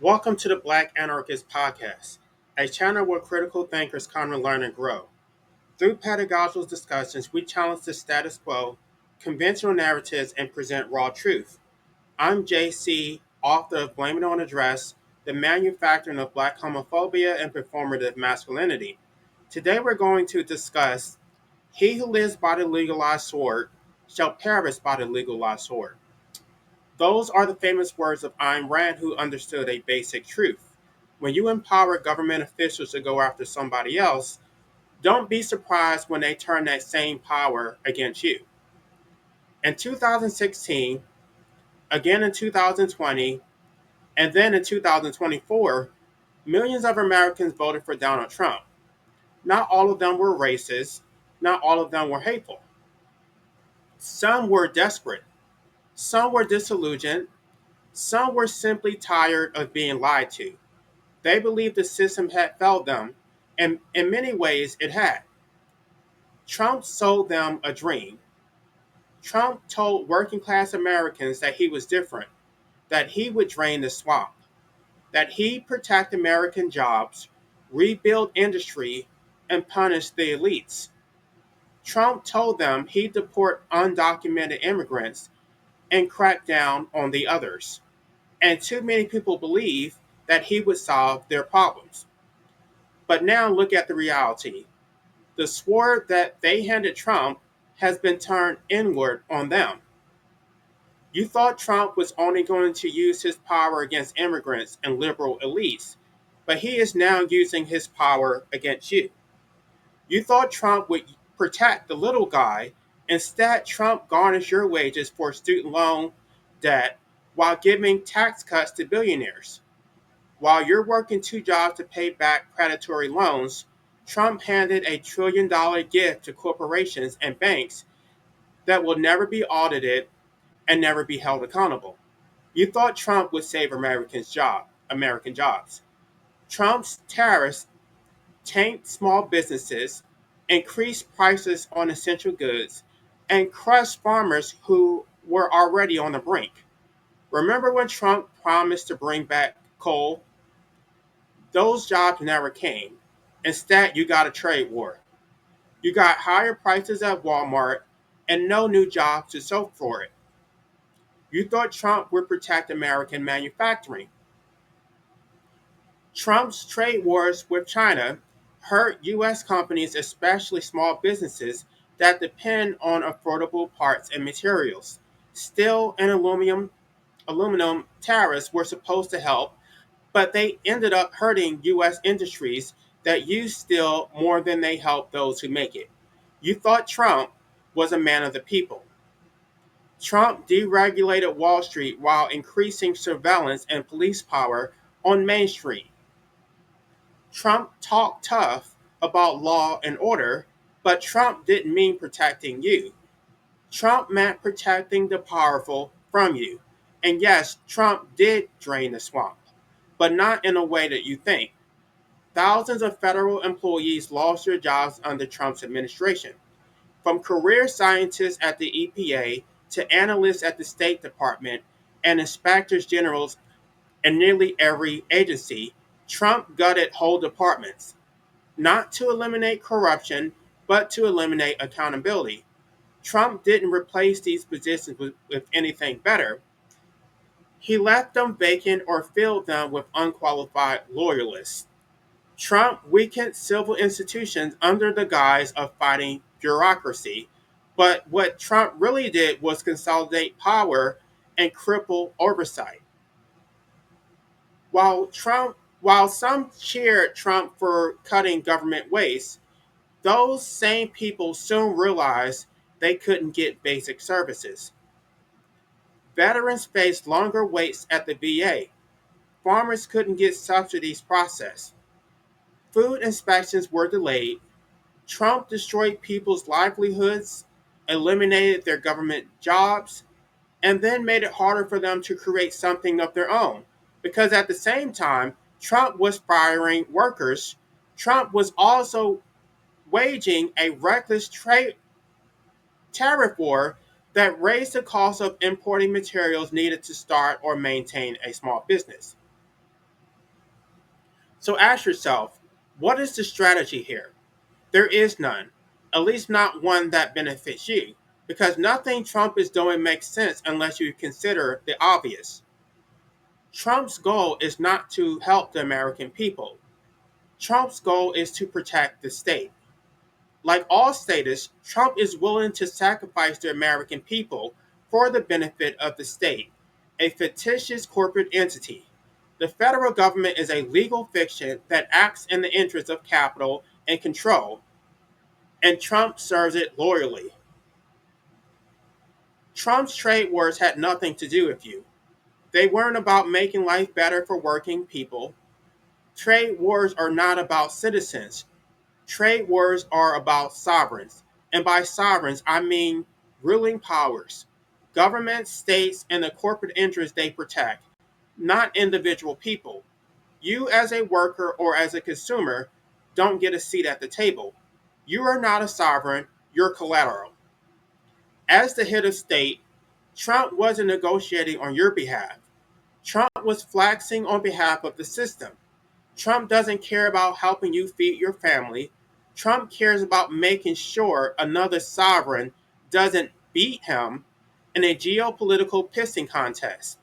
Welcome to the Black Anarchist Podcast, a channel where critical thinkers come to learn and grow. Through pedagogical discussions, we challenge the status quo, conventional narratives, and present raw truth. I'm JC, author of Blame It on the Dress, The Manufacturing of Black Homophobia and Performative Masculinity. Today we're going to discuss He who lives by the legalized sword shall perish by the legalized sword. Those are the famous words of Ayn Rand, who understood a basic truth. When you empower government officials to go after somebody else, don't be surprised when they turn that same power against you. In 2016, again in 2020, and then in 2024, millions of Americans voted for Donald Trump. Not all of them were racist, not all of them were hateful. Some were desperate, some were disillusioned, some were simply tired of being lied to. They believed the system had failed them, and in many ways it had. Trump sold them a dream. Trump told working class Americans that he was different, that he would drain the swamp, that he'd protect American jobs, rebuild industry, and punish the elites. Trump told them he'd deport undocumented immigrants and crack down on the others. And too many people believe that he would solve their problems. But now look at the reality. The sword that they handed Trump has been turned inward on them. You thought Trump was only going to use his power against immigrants and liberal elites, but he is now using his power against you. You thought Trump would protect the little guy. Instead, Trump garnished your wages for student loan debt while giving tax cuts to billionaires. While you're working two jobs to pay back predatory loans, Trump handed $1 trillion gift to corporations and banks that will never be audited and never be held accountable. You thought Trump would save American jobs. Trump's tariffs tanked small businesses, increased prices on essential goods, and crushed farmers who were already on the brink. Remember when Trump promised to bring back coal? Those jobs never came. Instead, you got a trade war. You got higher prices at Walmart and no new jobs to show for it. You thought Trump would protect American manufacturing. Trump's trade wars with China hurt U.S. companies, especially small businesses that depend on affordable parts and materials. Steel and aluminum tariffs were supposed to help, but they ended up hurting U.S. industries that use steel more than they help those who make it. You thought Trump was a man of the people. Trump deregulated Wall Street while increasing surveillance and police power on Main Street. Trump talked tough about law and order, but Trump didn't mean protecting you. Trump meant protecting the powerful from you. And yes, Trump did drain the swamp, but not in a way that you think. Thousands of federal employees lost their jobs under Trump's administration. From career scientists at the EPA to analysts at the State Department and inspectors generals in nearly every agency, Trump gutted whole departments, not to eliminate corruption, but to eliminate accountability. Trump didn't replace these positions with anything better. He left them vacant or filled them with unqualified loyalists. Trump weakened civil institutions under the guise of fighting bureaucracy, but what Trump really did was consolidate power and cripple oversight. While some cheered Trump for cutting government waste, those same people soon realized they couldn't get basic services. Veterans faced longer waits at the VA. Farmers couldn't get subsidies processed. Food inspections were delayed. Trump destroyed people's livelihoods, eliminated their government jobs, and then made it harder for them to create something of their own. Because at the same time, Trump was firing workers. Trump was also waging a reckless trade tariff war that raised the cost of importing materials needed to start or maintain a small business. So ask yourself, what is the strategy here? There is none, at least not one that benefits you, because nothing Trump is doing makes sense unless you consider the obvious. Trump's goal is not to help the American people. Trump's goal is to protect the state. Like all statists, Trump is willing to sacrifice the American people for the benefit of the state, a fictitious corporate entity. The federal government is a legal fiction that acts in the interest of capital and control, and Trump serves it loyally. Trump's trade wars had nothing to do with you. They weren't about making life better for working people. Trade wars are not about citizens. Trade wars are about sovereigns. And by sovereigns, I mean ruling powers, governments, states, and the corporate interests they protect, not individual people. You, as a worker or as a consumer, don't get a seat at the table. You are not a sovereign, you're collateral. As the head of state, Trump wasn't negotiating on your behalf. Trump was flexing on behalf of the system. Trump doesn't care about helping you feed your family. Trump cares about making sure another sovereign doesn't beat him in a geopolitical pissing contest.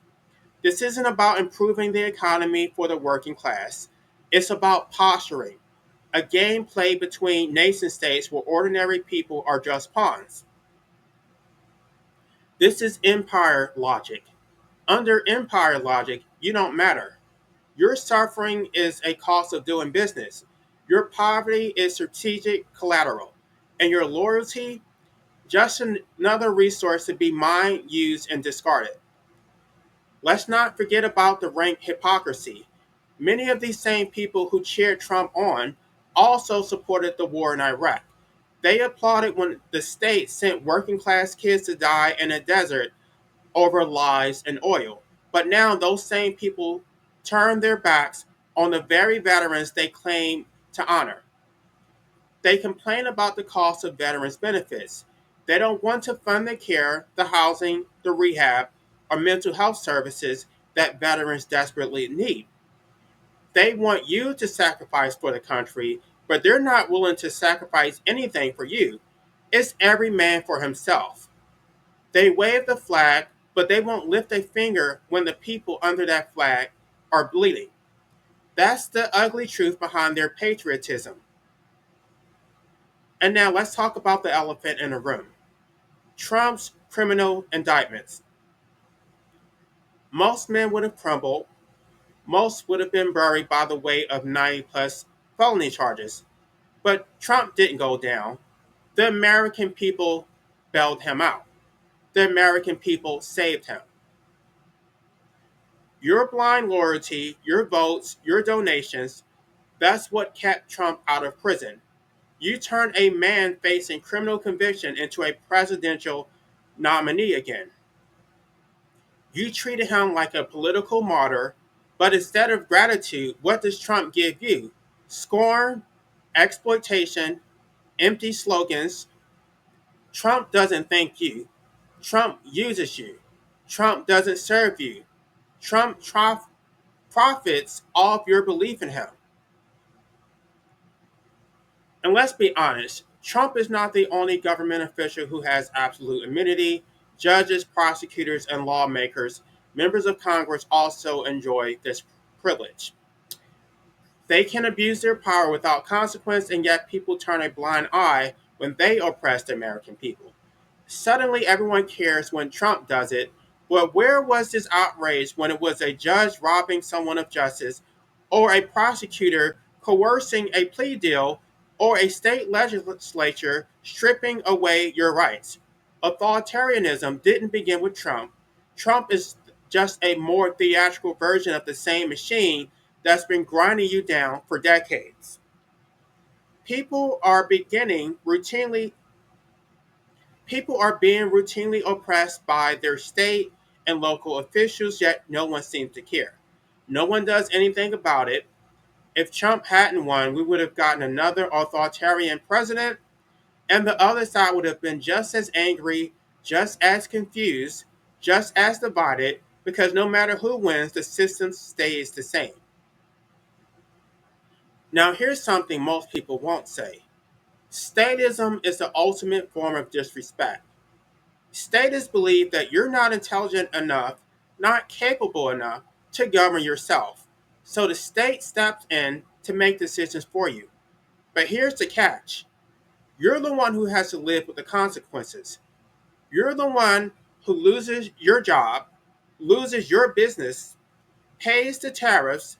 This isn't about improving the economy for the working class. It's about posturing, a game played between nation states where ordinary people are just pawns. This is empire logic. Under empire logic, you don't matter. Your suffering is a cost of doing business. Your poverty is strategic collateral. And your loyalty, just another resource to be mined, used, and discarded. Let's not forget about the rank hypocrisy. Many of these same people who cheered Trump on also supported the war in Iraq. They applauded when the state sent working class kids to die in a desert over lies and oil. But now those same people turn their backs on the very veterans they claim to honor. They complain about the cost of veterans' benefits. They don't want to fund the care, the housing, the rehab, or mental health services that veterans desperately need. They want you to sacrifice for the country, but they're not willing to sacrifice anything for you. It's every man for himself. They wave the flag, but they won't lift a finger when the people under that flag are bleeding. That's the ugly truth behind their patriotism. And now let's talk about the elephant in the room, Trump's criminal indictments. Most men would have crumbled, most would have been buried by the weight of 90 plus felony charges. But Trump didn't go down. The American people bailed him out. The American people saved him. Your blind loyalty, your votes, your donations, that's what kept Trump out of prison. You turned a man facing criminal conviction into a presidential nominee again. You treated him like a political martyr, but instead of gratitude, what does Trump give you? Scorn, exploitation, empty slogans. Trump doesn't thank you. Trump uses you. Trump doesn't serve you. Trump profits off your belief in him. And let's be honest, Trump is not the only government official who has absolute immunity. Judges, prosecutors, and lawmakers, members of Congress also enjoy this privilege. They can abuse their power without consequence, and yet people turn a blind eye when they oppress the American people. Suddenly, everyone cares when Trump does it, but where was this outrage when it was a judge robbing someone of justice, or a prosecutor coercing a plea deal, or a state legislature stripping away your rights? Authoritarianism didn't begin with Trump. Trump is just a more theatrical version of the same machine that's been grinding you down for decades. People are beginning routinely People are being routinely oppressed by their state and local officials, yet no one seems to care. No one does anything about it. If Trump hadn't won, we would have gotten another authoritarian president, and the other side would have been just as angry, just as confused, just as divided, because no matter who wins, the system stays the same. Now, here's something most people won't say. Statism is the ultimate form of disrespect. Statists believe that you're not intelligent enough, not capable enough to govern yourself. So the state steps in to make decisions for you. But here's the catch: you're the one who has to live with the consequences. You're the one who loses your job, loses your business, pays the tariffs,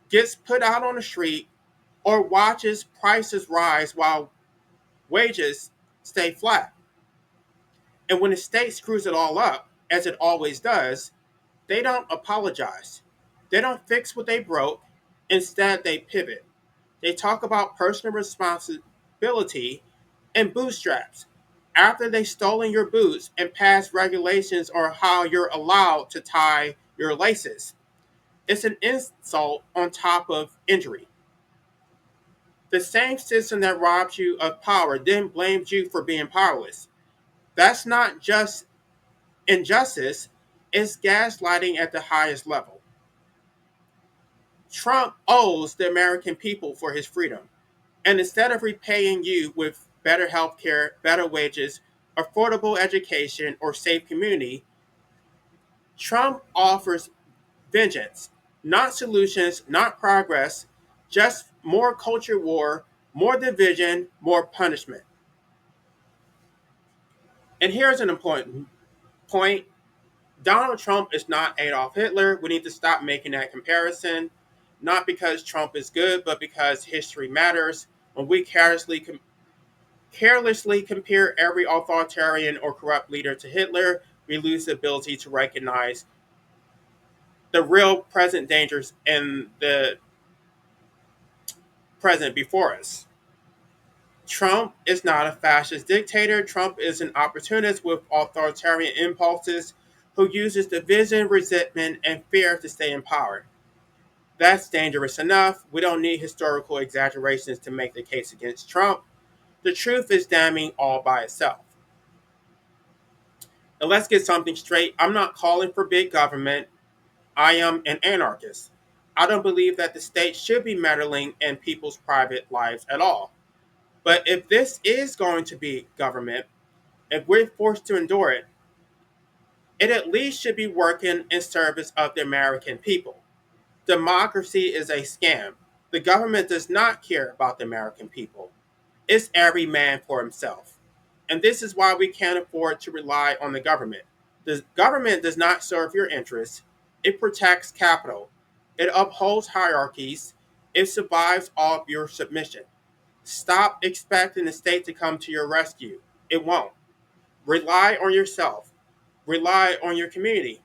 gets put out on the street, or watches prices rise while wages stay flat. And when the state screws it all up, as it always does, they don't apologize. They don't fix what they broke. Instead, they pivot. They talk about personal responsibility and bootstraps after they've stolen your boots and passed regulations on how you're allowed to tie your laces. It's an insult on top of injury. The same system that robs you of power then blames you for being powerless. That's not just injustice, it's gaslighting at the highest level. Trump owes the American people for his freedom. And instead of repaying you with better health care, better wages, affordable education, or safe community, Trump offers vengeance, not solutions, not progress, just more culture war, more division, more punishment. And here's an important point: Donald Trump is not Adolf Hitler. We need to stop making that comparison, not because Trump is good, but because history matters. When we carelessly compare every authoritarian or corrupt leader to Hitler, we lose the ability to recognize the real present dangers in the present before us. Trump is not a fascist dictator. Trump is an opportunist with authoritarian impulses who uses division, resentment, and fear to stay in power. That's dangerous enough. We don't need historical exaggerations to make the case against Trump. The truth is damning all by itself. And let's get something straight. I'm not calling for big government. I am an anarchist. I don't believe that the state should be meddling in people's private lives at all. But if this is going to be government, if we're forced to endure it, it at least should be working in service of the American people. Democracy is a scam. The government does not care about the American people. It's every man for himself. And this is why we can't afford to rely on the government. The government does not serve your interests. It protects capital. It upholds hierarchies. It survives off your submission. Stop expecting the state to come to your rescue. It won't. Rely on yourself. Rely on your community.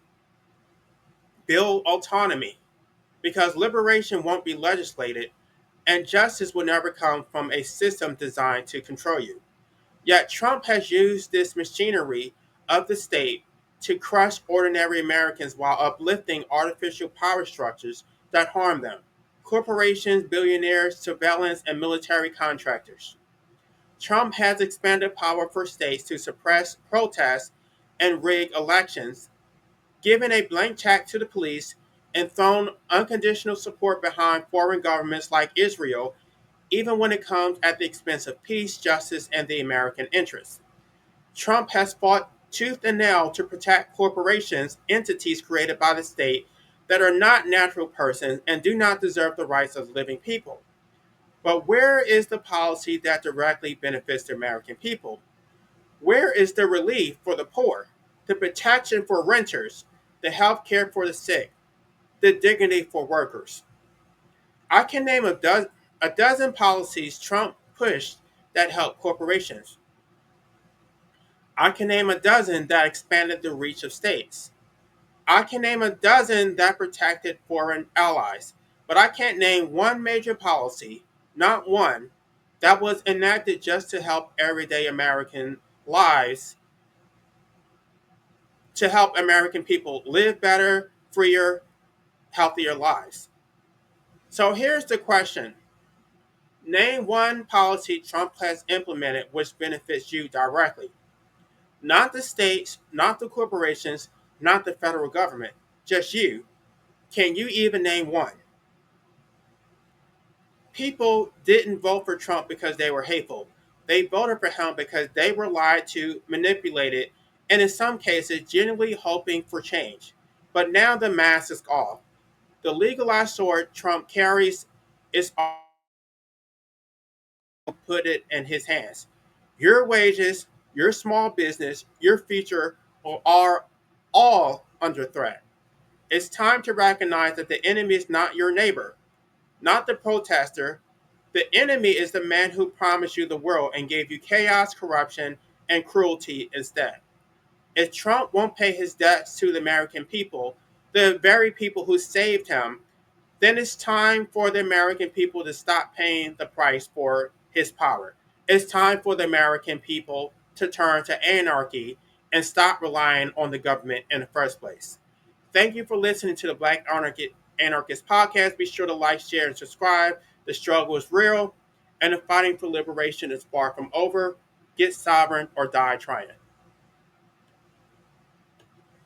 Build autonomy. Because liberation won't be legislated, and justice will never come from a system designed to control you. Yet Trump has used this machinery of the state to crush ordinary Americans while uplifting artificial power structures that harm them: corporations, billionaires, surveillance, and military contractors. Trump has expanded power for states to suppress protests and rig elections, given a blank check to the police, and thrown unconditional support behind foreign governments like Israel, even when it comes at the expense of peace, justice, and the American interest. Trump has fought tooth and nail to protect corporations, entities created by the state that are not natural persons and do not deserve the rights of living people. But where is the policy that directly benefits the American people? Where is the relief for the poor, the protection for renters, the health care for the sick, the dignity for workers? I can name a dozen policies Trump pushed that helped corporations. I can name a dozen that expanded the reach of states. I can name a dozen that protected foreign allies. But I can't name one major policy, not one, that was enacted just to help everyday American lives, to help American people live better, freer, healthier lives. So here's the question: name one policy Trump has implemented which benefits you directly. Not the states, not the corporations, not the federal government, just you. Can you even name one? People didn't vote for Trump because they were hateful. They voted for him because they were lied to, manipulated, and in some cases, genuinely hoping for change. But now the mask is off. The legalized sword Trump carries is put it in his hands. Your wages, your small business, your future are all under threat. It's time to recognize that the enemy is not your neighbor, not the protester. The enemy is the man who promised you the world and gave you chaos, corruption, and cruelty instead. If Trump won't pay his debts to the American people, the very people who saved him, then it's time for the American people to stop paying the price for his power. It's time for the American people to turn to anarchy and stop relying on the government in the first place. Thank you for listening to the Anarchist podcast. Be sure to like, share, and subscribe. The struggle is real, and the fighting for liberation is far from over. Get sovereign or die trying.